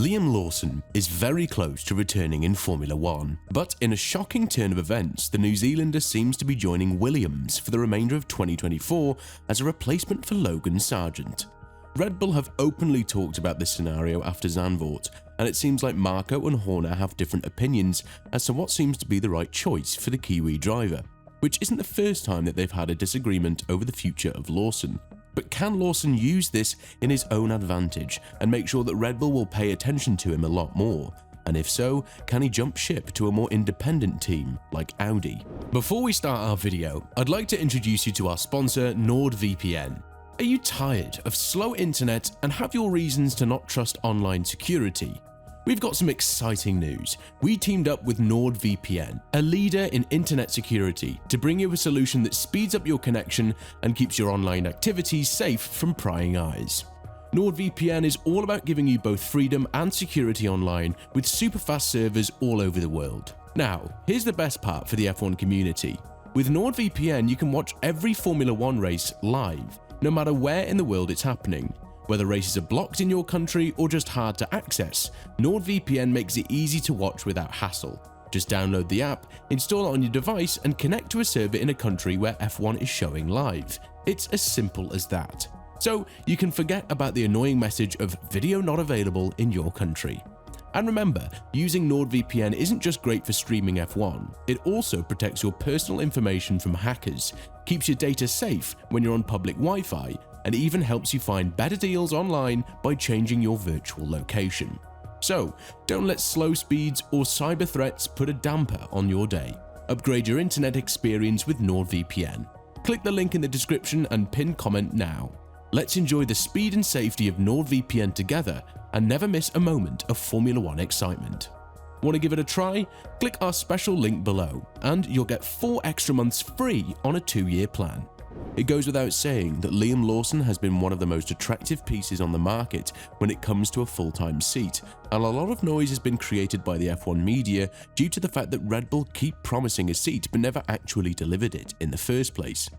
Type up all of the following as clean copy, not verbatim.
Liam Lawson is very close to returning in Formula 1, but in a shocking turn of events, the New Zealander seems to be joining Williams for the remainder of 2024 as a replacement for Logan Sargeant. Red Bull have openly talked about this scenario after Zandvoort, and it seems like Marko and Horner have different opinions as to what seems to be the right choice for the Kiwi driver, which isn't the first time that they've had a disagreement over the future of Lawson. But can Lawson use this in his own advantage and make sure that Red Bull will pay attention to him a lot more? And if so, can he jump ship to a more independent team like Audi? Before we start our video, I'd like to introduce you to our sponsor NordVPN. Are you tired of slow internet and have your reasons to not trust online security? We've got some exciting news. We teamed up with NordVPN, a leader in internet security, to bring you a solution that speeds up your connection and keeps your online activities safe from prying eyes. NordVPN is all about giving you both freedom and security online with super fast servers all over the world. Now, here's the best part for the F1 community. With NordVPN, you can watch every Formula 1 race live, no matter where in the world it's happening. Whether races are blocked in your country or just hard to access, NordVPN makes it easy to watch without hassle. Just download the app, install it on your device, and connect to a server in a country where F1 is showing live. It's as simple as that. So you can forget about the annoying message of video not available in your country. And remember, using NordVPN isn't just great for streaming F1, it also protects your personal information from hackers, keeps your data safe when you're on public Wi-Fi, and even helps you find better deals online by changing your virtual location. So, don't let slow speeds or cyber threats put a damper on your day. Upgrade your internet experience with NordVPN. Click the link in the description and pin comment now. Let's enjoy the speed and safety of NordVPN together and never miss a moment of Formula 1 excitement. Want to give it a try? Click our special link below and you'll get 4 extra months free on a 2-year plan. It goes without saying that Liam Lawson has been one of the most attractive pieces on the market when it comes to a full-time seat, and a lot of noise has been created by the F1 media due to the fact that Red Bull keep promising a seat but never actually delivered it in the first place.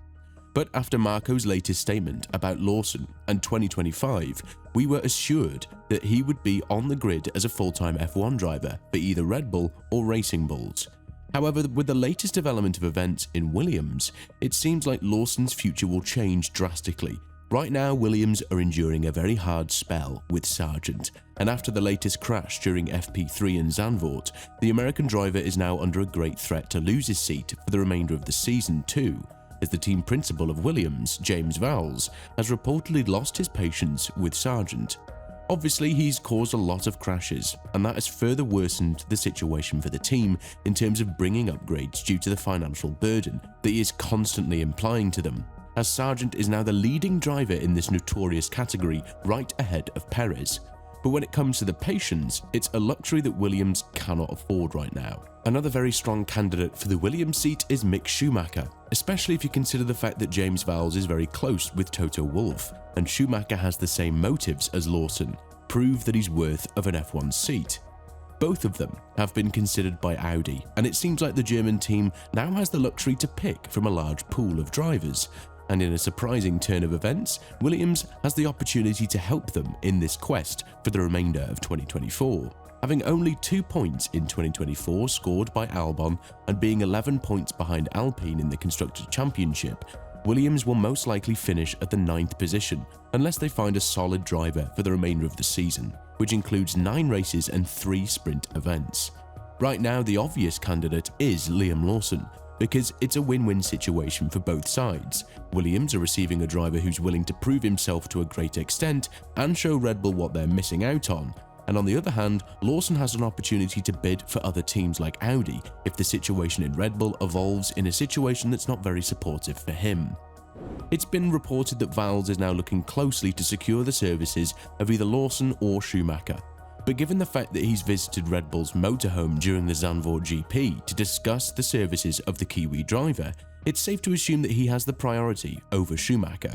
But after Marko's latest statement about Lawson and 2025, we were assured that he would be on the grid as a full-time F1 driver for either Red Bull or Racing Bulls. However, with the latest development of events in Williams, it seems like Lawson's future will change drastically. Right now, Williams are enduring a very hard spell with Sargeant, and after the latest crash during FP3 in Zandvoort, the American driver is now under a great threat to lose his seat for the remainder of the season too, as the team principal of Williams, James Vowles, has reportedly lost his patience with Sargeant. Obviously, he's caused a lot of crashes, and that has further worsened the situation for the team in terms of bringing upgrades due to the financial burden that he is constantly implying to them, as Sargeant is now the leading driver in this notorious category right ahead of Perez. But when it comes to the patience, it's a luxury that Williams cannot afford right now. Another very strong candidate for the Williams seat is Mick Schumacher, especially if you consider the fact that James Vowles is very close with Toto Wolff, and Schumacher has the same motives as Lawson, prove that he's worth of an F1 seat. Both of them have been considered by Audi, and it seems like the German team now has the luxury to pick from a large pool of drivers. And in a surprising turn of events, Williams has the opportunity to help them in this quest for the remainder of 2024. Having only 2 points in 2024 scored by Albon and being 11 points behind Alpine in the Constructors' Championship, Williams will most likely finish at the 9th position unless they find a solid driver for the remainder of the season, which includes 9 races and 3 sprint events. Right now, the obvious candidate is Liam Lawson, because it's a win-win situation for both sides. Williams are receiving a driver who's willing to prove himself to a great extent and show Red Bull what they're missing out on. And on the other hand, Lawson has an opportunity to bid for other teams like Audi if the situation in Red Bull evolves in a situation that's not very supportive for him. It's been reported that Vowles is now looking closely to secure the services of either Lawson or Schumacher. But given the fact that he's visited Red Bull's motorhome during the Zandvoort GP to discuss the services of the Kiwi driver, it's safe to assume that he has the priority over Schumacher.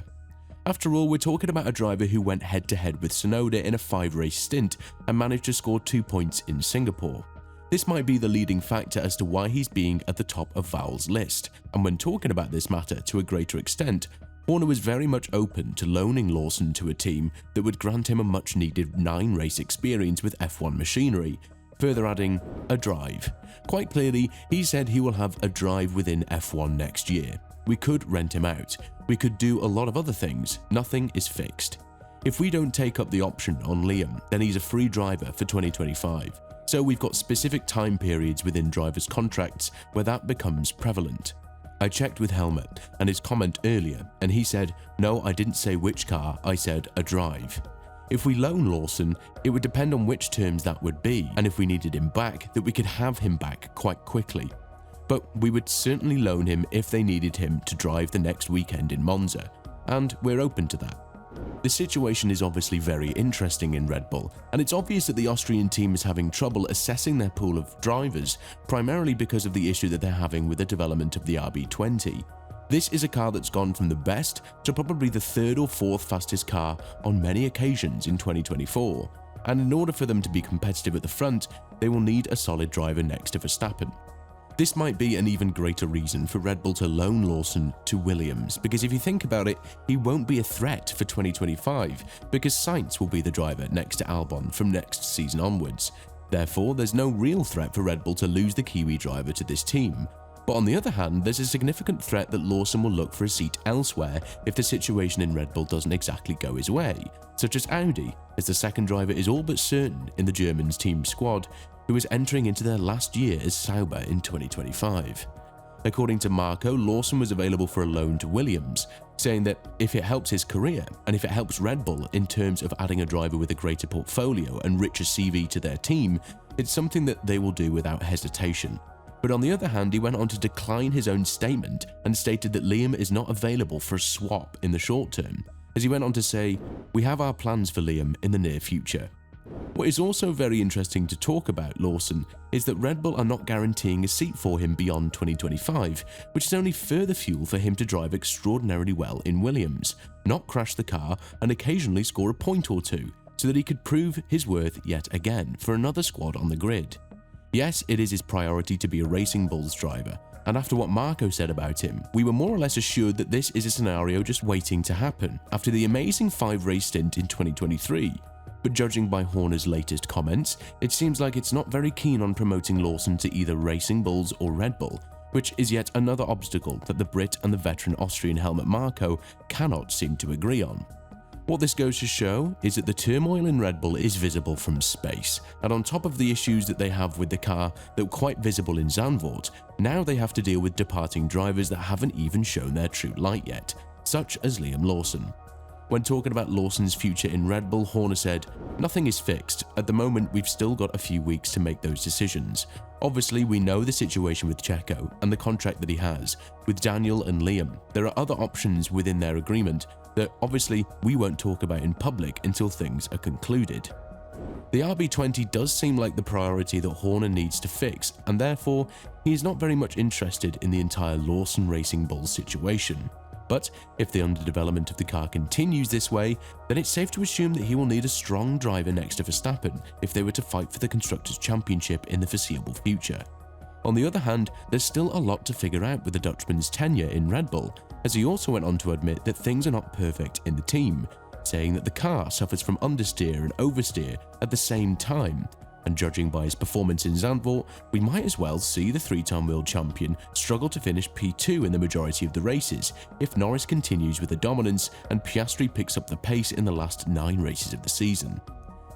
After all, we're talking about a driver who went head-to-head with Tsunoda in a 5-race stint and managed to score 2 points in Singapore. This might be the leading factor as to why he's being at the top of Vowles' list, and when talking about this matter to a greater extent, Horner was very much open to loaning Lawson to a team that would grant him a much-needed 9-race experience with F1 machinery, further adding a drive. Quite clearly, he said he will have a drive within F1 next year. We could rent him out. We could do a lot of other things. Nothing is fixed. If we don't take up the option on Liam, then he's a free driver for 2025. So we've got specific time periods within drivers' contracts where that becomes prevalent. I checked with Helmut and his comment earlier, and he said, no, I didn't say which car, I said a drive. If we loan Lawson, it would depend on which terms that would be, and if we needed him back, that we could have him back quite quickly. But we would certainly loan him if they needed him to drive the next weekend in Monza, and we're open to that. The situation is obviously very interesting in Red Bull, and it's obvious that the Austrian team is having trouble assessing their pool of drivers, primarily because of the issue that they're having with the development of the RB20. This is a car that's gone from the best to probably the 3rd or 4th fastest car on many occasions in 2024, and in order for them to be competitive at the front, they will need a solid driver next to Verstappen. This might be an even greater reason for Red Bull to loan Lawson to Williams, because if you think about it, he won't be a threat for 2025 because Sainz will be the driver next to Albon from next season onwards. Therefore, there's no real threat for Red Bull to lose the Kiwi driver to this team. But on the other hand, there's a significant threat that Lawson will look for a seat elsewhere if the situation in Red Bull doesn't exactly go his way, such as Audi, as the second driver is all but certain in the Germans' team squad, who is entering into their last year as Sauber in 2025. According to Marko, Lawson was available for a loan to Williams, saying that if it helps his career and if it helps Red Bull in terms of adding a driver with a greater portfolio and richer CV to their team, it's something that they will do without hesitation. But on the other hand, he went on to decline his own statement and stated that Liam is not available for a swap in the short term, as he went on to say, "We have our plans for Liam in the near future." What is also very interesting to talk about Lawson is that Red Bull are not guaranteeing a seat for him beyond 2025, which is only further fuel for him to drive extraordinarily well in Williams, not crash the car and occasionally score a point or two, so that he could prove his worth yet again for another squad on the grid. Yes, it is his priority to be a Racing Bulls driver, and after what Marko said about him, we were more or less assured that this is a scenario just waiting to happen after the amazing 5-race stint in 2023. But judging by Horner's latest comments, it seems like it's not very keen on promoting Lawson to either Racing Bulls or Red Bull, which is yet another obstacle that the Brit and the veteran Austrian Helmut Marko cannot seem to agree on. What this goes to show is that the turmoil in Red Bull is visible from space, and on top of the issues that they have with the car that were quite visible in Zandvoort, now they have to deal with departing drivers that haven't even shown their true light yet, such as Liam Lawson. When talking about Lawson's future in Red Bull, Horner said, "Nothing is fixed. At the moment, we've still got a few weeks to make those decisions. Obviously, we know the situation with Checo and the contract that he has. With Daniel and Liam, there are other options within their agreement that obviously we won't talk about in public until things are concluded." The RB20 does seem like the priority that Horner needs to fix, and therefore, he is not very much interested in the entire Lawson Racing Bulls situation. But if the underdevelopment of the car continues this way, then it's safe to assume that he will need a strong driver next to Verstappen if they were to fight for the Constructors' Championship in the foreseeable future. On the other hand, there's still a lot to figure out with the Dutchman's tenure in Red Bull, as he also went on to admit that things are not perfect in the team, saying that the car suffers from understeer and oversteer at the same time. And judging by his performance in Zandvoort, we might as well see the 3-time world champion struggle to finish P2 in the majority of the races if Norris continues with the dominance and Piastri picks up the pace in the last 9 races of the season.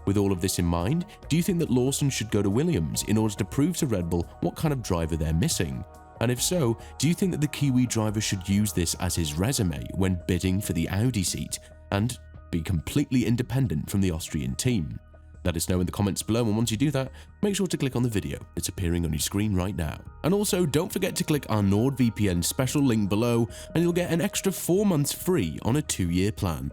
With all of this in mind, do you think that Lawson should go to Williams in order to prove to Red Bull what kind of driver they're missing? And if so, do you think that the Kiwi driver should use this as his resume when bidding for the Audi seat and be completely independent from the Austrian team? Let us know in the comments below, and once you do that, make sure to click on the video that's appearing on your screen right now. And also, don't forget to click our NordVPN special link below, and you'll get an extra 4 months free on a 2-year plan.